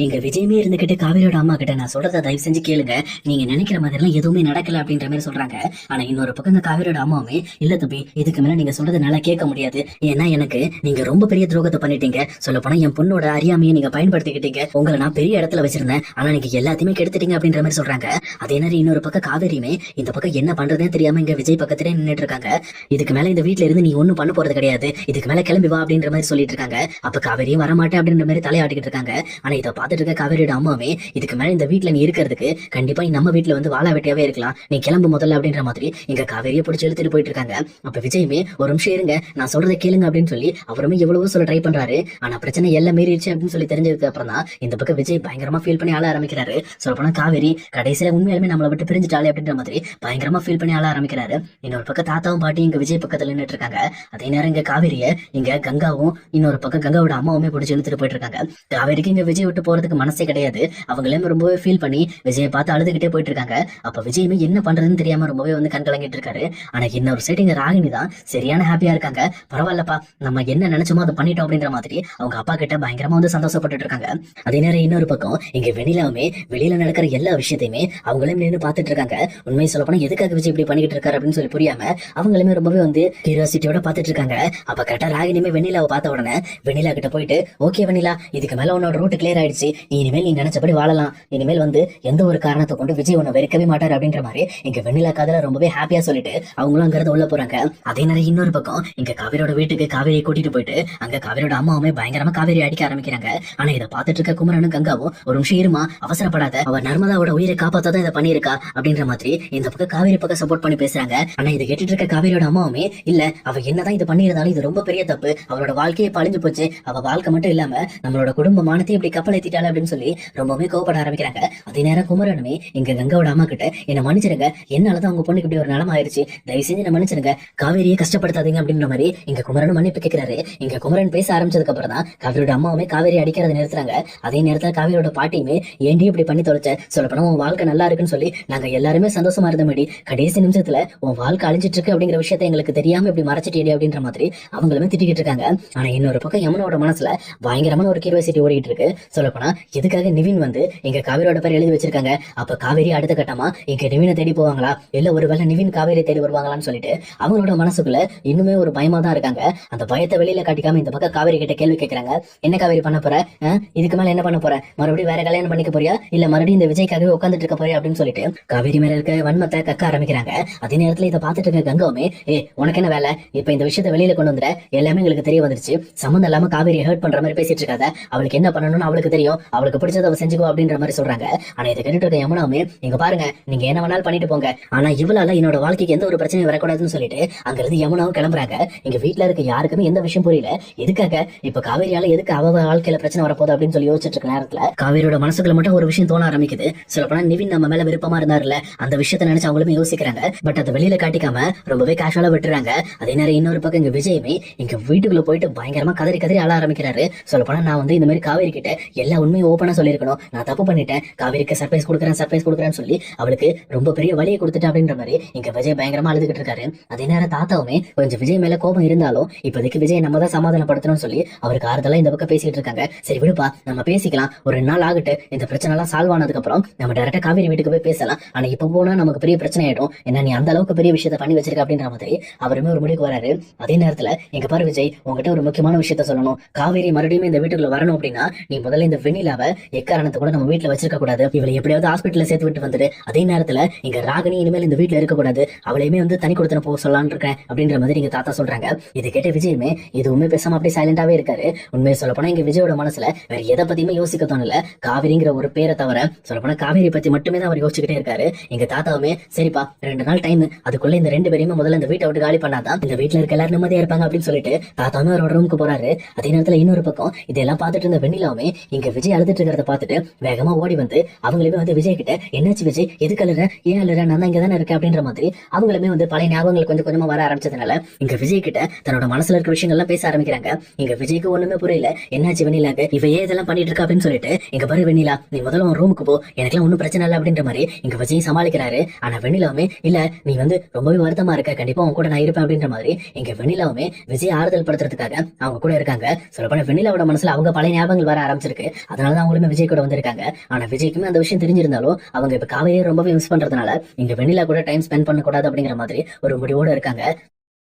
எங்க விஜயமே இருந்துகிட்டு காவேரியோட அம்மா கிட்ட நான் சொல்றத தயவு செஞ்சு கேளுங்க. நீங்க நினைக்கிற மாதிரி எல்லாம் எதுவுமே நடக்கல அப்படின்ற மாதிரி சொல்றாங்க. ஆனா இன்னொரு பக்கம் இந்த காவேரியோட அம்மாவுமே இல்ல தம்பி, இதுக்கு மேல நீங்க சொல்றது நல்லா கேட்க முடியாது. ஏன்னா எனக்கு நீங்க ரொம்ப பெரிய துரோகத்தை பண்ணிட்டீங்க. சொல்ல போனா என் பொண்ணோட அறியாமையை நீங்க பயன்படுத்திக்கிட்டீங்க. உங்களை நான் பெரிய இடத்துல வச்சிருந்தேன், ஆனா நீங்க எல்லாத்தையுமே கெடுத்துட்டீங்க அப்படின்ற மாதிரி சொல்றாங்க. அதே நேரம் இன்னொரு பக்கம் காவேரியுமே இந்த பக்கம் என்ன பண்றதுன்னு தெரியாம இங்க விஜய் பக்கத்திலே நின்னுட்டு இருக்காங்க. இதுக்கு மேல இந்த வீட்டுல இருந்து நீ ஒண்ணும் பண்ண போறது கிடையாது, இதுக்கு மேல கிளம்பி வா அப்படின்ற மாதிரி சொல்லிட்டு இருக்காங்க. அப்ப காவேரியும் வரமாட்டேன் அப்படின்ற மாதிரி தலையாட்டிக்கிட்டு இருக்காங்க. ஆனா இதை பார்த்துட்டு இருக்க காவேரியோட அம்மாவே இதுக்கு மேல இந்த வீட்டுல நீ இருக்கிறதுக்கு கண்டிப்பா நீ நம்ம வீட்டுல வந்து வாழ வெட்டியாவே இருக்கலாம், நீ கிளம்பு முதல்ல அப்படின்ற மாதிரி எங்க காவேரியை பிடிச்சி இழுத்துட்டு போயிட்டு இருக்காங்க. அப்ப விஜயுமே ஒரு நிமிஷம் இருங்க, நான் சொல்றதை கேளுங்க அப்படின்னு சொல்லி அவருமே எவ்வளவோ சொல்ல ட்ரை பண்றாரு. ஆனா பிரச்சனை எல்லாம் மீறிடுச்சு அப்படின்னு சொல்லி தெரிஞ்சதுக்கு அப்புறம் தான் இந்த பக்கம் விஜய் பயங்கரமா ஃபீல் பண்ணி ஆள ஆரம்பிக்கிறாரு. சொல்ல போனா காவேரி கடைசியில உண்மையாலுமே நம்மளை விட்டு பிரிஞ்சுட்டாலே அப்படின்ற மாதிரி பயங்கரமா ஃபீல் பண்ணி ஆள ஆரம்பிக்கிறாரு. இன்னொரு பக்கம் தாத்தாவும் பாட்டி இங்க விஜய் பக்கத்துல நின்றுட்டு இருக்காங்க. அதே நேரம் இங்க காவேரிய இங்க கங்காவும் இன்னொரு பக்கம் கங்காவோட அம்மாவுமே பிடிச்சி இழுத்துட்டு போயிட்டு இருக்காங்க. காவேரிக்கு இங்க விஜய் விட்டு போறதுக்கு மனசே கிடையாது. அவங்களே ரொம்பவே ஃபீல் பண்ணி விஜயை பார்த்து அழுதுகிட்டே போயிட்டு இருக்காங்க. அப்ப விஜயுமே என்ன பண்றதுன்னு தெரியாம ரொம்பவே வந்து கண் கலங்கிட்டு இருக்காரு. ஆனா இன்னொரு சைடு இங்க ராகினி தான் சரியான ஹாப்பியா இருக்காங்க. பரவாயில்லப்பா, நம்ம என்ன நினைச்சோமோ அதை பண்ணிட்டோம் அப்படின்ற மாதிரி அவங்க அப்பா கிட்ட பயங்கரமா வந்து சந்தோஷப்பட்டு இருக்காங்க. அதே நேரம் இன்னொரு பக்கம் இங்க வெண்ணிலாவுமே வெளியில நடக்கிற எல்லா விஷயத்தையுமே அவங்களும் நின்று பார்த்துட்டு இருக்காங்க. உண்மையை சொல்ல போனா எதுக்காக விஜய் இப்படி பண்ணிட்டு இருக்காரு அப்படின்னு சொல்லி புரியாம அவங்களுமே ரொம்பவே வந்து கியூரியாசிட்டியோட பார்த்துட்டு இருக்காங்க. அப்ப கரெக்டா ராகினியுமே வெண்ணிலாவை பார்த்த உடனே வெண்ணிலா கிட்ட போயிட்டு, ஓகே வெண்ணிலா, இதுக்கு மேல உன்னோட ரூட் கிளியர் ஆயிடுச்சு, இனிமேல் நீ நினைச்சபடி வாழலாம், இனிமேல் வந்து எந்த ஒரு காரணத்தை கொண்டு விஜய் உன்னை வெறுக்கவே மாட்டாரு அப்படின்ற மாதிரி இங்க வெண்ணிலா காதல ரொம்பவே ஹாப்பியா சொல்லிட்டு அவங்களும் அங்கிருந்து உள்ள போறாங்க. அதே நேரம் இன்னொரு பக்கம் இங்க காவேரியோட வீட்டுக்கு காவேரியை கூட்டிட்டு போயிட்டு அங்க காவேரியோட அம்மாவுமே பயங்கரமா காவேரி அடிக்க ஆரம்பிக்கிறாங்க. ஆனா இதை பார்த்துட்டு இருக்க குமரனும் கங்காவும் ஒரு நிமிஷம் இருமா, அவசரப்படாத, அவர் நர்மதாவோட உயிரை காப்பாத்தான் இதை பண்ணியிருக்கா அப்படின்ற மாதிரி இந்த பக்கம் காவேரி பக்கம் சப்போர்ட் பண்ணி பேசுறாங்க. ஆனா இதை கேட்டுட்டு இருக்க காவேரியோட அம்மாவுமே இல்ல, அவ என்னதான் இது பண்ணியிருந்தாலும் இது ரொம்ப பெரிய தப்பு, அவளோட வாழ்க்கையை பழிஞ்சு போச்சு, அவ வாழ்க்கை மட்டும் இல்லாம நம்மளோட குடும்பமானத்தை இப்படி கப்பல் ஏத்திட்டாள் அப்படின்னு சொல்லி ரொம்பவே கோவப்பட ஆரம்பிக்கிறாங்க. அதே நேரம் குமரனுமே இங்க கங்காவோட அம்மா கிட்ட என்ன மன்னிச்சிருங்க, என்னாலதான் உங்க பொண்ணுக்கு இப்படி ஒரு நிலைமை ஆயிருச்சு, தயவு செஞ்சு என்ன மன்னிச்சிருங்க, காவேரியை கஷ்டப்படுத்தாதீங்க அப்படின்ற மாதிரி இங்க குமரனும் மன்னிப்பு கேட்கிறாரு. இங்க குமரன் பேச ஆரம்பிச்சதுக்கு அப்புறம் தான் காவேரியோட அம்மாவுமே காவேரி அடிக்கிறத நிறுத்துறாங்க. அதே நேரத்துல காவேரியோட பாட்டியுமே ஏண்டி இப்படி பண்ணி தொலைச்ச, சொல்லப்போனா உன் வாழ்க்கை நல்லா இருக்குன்னு சொல்லி நாங்க எல்லாருமே சந்தோஷமா இருந்தபடி கடைசி நிமிஷத்துல உன் வாழ்க்கை அழிஞ்சிட்டு இருக்கு அப்படிங்கிற விஷயத்த எங்களுக்கு தெரியாம இப்படி மறைச்சிட்டே அப்படின்ற மாதிரி அவங்களுமே திட்டிக்கிட்டு இருக்காங்க. ஆனா இன்னொரு பக்கம் யமுனோட மனசுல பயங்கரமான ஒரு கியூரியாசிட்டி ஓடிட்டு இருக்கு. சொல்லப்போனா எதுக்காக நிவின் வந்து இங்க காவேரியோட பேர் எழுதி வச்சிருக்காங்க, அப்ப காவேரி அடுத்த கட்டமா இங்க நிவினை தேடி போவாங்களா, இல்ல ஒருவேளை நிவின் காவேரி தேடி வருவாங்களான்னு சொல்லிட்டு அவங்களோட மனசுக்குள்ள இன்னுமே ஒரு பயமா தான் இருக்காங்க. அந்த பயத்தை வெளியில காட்டிக்காம இந்த பக்கம் காவேரி கிட்ட கேள்வி கேட்கறாங்க. என்ன காவேரி பண்ண போற, இதுக்கு மேல என்ன பண்ண போற, மறுபடியும் வேற கல்யாணம் பண்ணிக்க போறியா, இல்ல மறுபடியும் இந்த விஜய்க்காகவே உட்காந்துட்டு இருக்க போறியா அப்படின்னு சொல்லிட்டு காவேரி மேல இருக்க வன்மத்தை கக்க ஆரம்பிக்கிறாங்க. அதே நேரத்துல இதை பார்த்துட்டு இருக்க கங்காவுமே, உனக்கு என்ன வேலை, இப்ப இந்த விஷயத்த வெளியில கொண்டு வந்துட, எல்லாமே எங்களுக்கு தெரிய வந்துருச்சு, சம்மந்தம் இல்லாம காவேரி ஹர்ட் பண்ற மாதிரி பேசிட்டு இருக்காத, அவளுக்கு என்ன பண்ணணும்னு அவளுக்கு தெரியும், அவளுக்கு பிடிச்சதை அவ செஞ்சுக்கோ அப்படின்ற மாதிரி சொல்றாங்க. ஆனா இதை கேட்டுட்டு இருக்க யமுனாவுமே, இங்க பாருங்க, நீங்க என்ன வேணாலும் பண்ணிட்டு போங்க, ஆனா இவளால என்னோட வாழ்க்கைக்கு எந்த ஒரு பிரச்சனையும் வரக்கூடாதுன்னு சொல்லிட்டு அங்க இருந்து யமுனாவும் கிளம்புறாங்க. இங்க வீட்டுல இருக்க யாருக்குமே எந்த விஷயம் புரியல, எதுக்காக இப்ப காவேரியால எதுக்கு அவ வாழ்க்கையில பிரச்சனை வரப்போகுது அப்படின்னு சொல்லி யோசிச்சுட்டு இருக்க நேரத்துல காவேரியோட மனசுக்குள்ள மட்டும் ஒரு விஷயம் தோண ஆரம்பிக்குது. சொல்லப்போனா நிவின் நம்ம மேல விருப்பமா இருந்தாருல, அந்த விஷயத்த நினைச்சு அவங்களுமே யோசிக்கிறாங்க. பட் அதை வெளியில காட்டிக்காம ரொம்பவே கேஷுவலா விட்டுறாங்க. அதே நேரம் இன்னொரு பக்கம் இங்க விஜயமே இங்க வீட்டுக்குள்ள போயிட்டு பயங்கரமா கதறி கதறி அழ ஆரம்பிக்கிறாரு. சொல்லப்போனா நான் வந்து இந்த மாதிரி காவேரி கிட்ட எல்லா உண்மையும் ஓப்பனா சொல்லிருக்கணும், நான் தப்பு பண்ணிட்டேன், காவேரிக்கு சர்ப்ரைஸ் கொடுக்குறேன்னு சொல்லி அவளுக்கு ரொம்ப பெரிய வழியை கொடுத்துட்டேன் அப்படின்ற மாதிரி இங்க விஜய் பயங்கரமா அழுதுகிட்டு இருக்காரு. அதே நேரம் தாத்தாவுமே கொஞ்சம் விஜய் மேல கோபம் இருந்தாலும் இப்போதைக்கு விஜய் நம்ம தான் சமாதானப்படுத்தணும்னு சொல்லி அவருக்கு ஆறுதலா இந்த பக்கம் பேசிட்டு இருக்காங்க. சரி விடுப்பா, நம்ம பேசிக்கலாம், ஒரு 2 நாள் ஆகட்டு, இந்த பிரச்சனை எல்லாம் சால்வ் ஆனதுக்கு அப்புறம் நம்ம டைரக்டா காவேரி வீட்டுக்கு போய் பேசலாம், ஆனா இப்ப போனா நமக்கு பெரிய பிரச்சனை ஆயிடும், என்ன நீ அந்த அளவுக்கு பெரிய விஷயத்த பண்ணி வச்சிருக்க அப்படின்ற மாதிரி அவருமே ஒரு முடிவுக்கு வராரு. அதே நேரத்துல எங்க பாரு விஜய், உங்ககிட்ட ஒரு முக்கியமான விஷயத்த சொல்லணும், காவேரி மறுபடியும் இந்த வீட்டுக்குள்ள வரணும் அப்படின்னா நீ முதல்ல இந்த வெண்ணிலாவை எக்காரணத்தை கூட நம்ம வீட்டுல வச்சிருக்க கூடாது, இவளை எப்படியாவது ஹாஸ்பிட்டல்ல சேர்த்து விட்டு வந்துட்டு, அதே நேரத்துல இங்க ராகினி இனிமேல் இந்த வீட்டுல இருக்க கூடாது, அவளையுமே வந்து தனி கொடுத்தன போக சொல்லலாம்னு இருக்கேன் அப்படின்ற மாதிரி இங்க தாத்தா சொல்றாங்க. இது கேட்ட விஜயுமே எதுவுமே பேசாம அப்படியே சைலண்டாவே இருக்காரு. உண்மையை சொல்ல போனா இங்க விஜயோட மனசுல வேற எதை பத்தியுமே யோசிக்க தோணல, காவேரிங்கிற ஒரு பேரை தவிர சொல்ல போனா காவேரி பத்தி மட்டுமே தான் அவர் யோசிச்சுக்கிட்டே இருக்காரு. எங்க தாத்தாவுமே சரிப்பா 2 நாள் டைம், அதுக்குள்ள இந்த 2 பேரையுமே முதல்ல இந்த வீட்டை விட்டு காலி பண்ணாதான் இந்த வீட்டுல இருக்க எல்லாரும் நிம்மதியா இருப்பாங்க அப்படின்னு சொல்லிட்டு தாத்தாவுமே அவரோட ரூமுக்கு போறாரு. அதே நேரத்துல இன்னொரு பக்கம் இதெல்லாம் பார்த்துட்டு இருந்த வெண்ணிலாவுமே இங்க விஜய் அழுதுட்டு இருக்கிறத பார்த்துட்டு வேகமா ஓடி வந்து அவங்களுமே வந்து விஜய் கிட்ட, என்னாச்சு விஜய், எதுக்கு அழுற, ஏன் அழுற, நான் தான் இங்க தானே இருக்கேன் அப்படின்ற மாதிரி அவங்களுமே வந்து பழைய ஞாபகங்கள் கொஞ்சம் கொஞ்சமா வர ஆரம்பிச்சதுனால இங்க விஜய் கிட்ட தன்னோட மனசுல இருக்க விஷயங்கள்லாம் பேச ஆரம்பிக்கிறாங்க. இங்க விஜய்க்கு ஒண்ணுமே புரியல, என்னாச்சு வெண்ணிலாக்கு, இவ ஏன் இதெல்லாம் பண்ணிட்டு இருக்கா அப்படின்னு சொல்லிட்டு, இங்க பாரு வெண்ணிலா, நீ முதல்ல உன் ரூமுக்கு போ, எனக்குலாம் ஒன்னும் பிரச்சனை இல்லை அப்படின்ற மாதிரி இங்க விஜய் சமாளிக்கிறாரு. ஆனா வெண்ணிலாவுமே இல்ல, நீ வந்து ரொம்பவே வருத்தமா இருக்க, கண்டிப்பா உன் கூட நான் இருப்பேன் அப்படின்ற மாதிரி இங்க வெண்ணிலாவுமே விஜய் ஆறுதல் படுத்துறதுக்காக அவங்க கூட இருக்காங்க. சொல்லப்போனா வெண்ணிலாவோட மனசுல அவங்க பழைய ஞாபகங்கள் வர ஆரம்பிச்சிருக்கு. அதனாலதான் அவங்களுமே விஜய் கூட வந்திருக்காங்க. ஆனா விஜய்க்குமே அந்த விஷயம் தெரிஞ்சிருந்தாலும் அவங்க இப்ப காவேரியை ரொம்பவே மிஸ் பண்றதுனால இங்க வெண்ணிலா கூட டைம் ஸ்பெண்ட் பண்ணக்கூடாது அப்படிங்கிற மாதிரி ஒரு முடிவோட இருக்காங்க.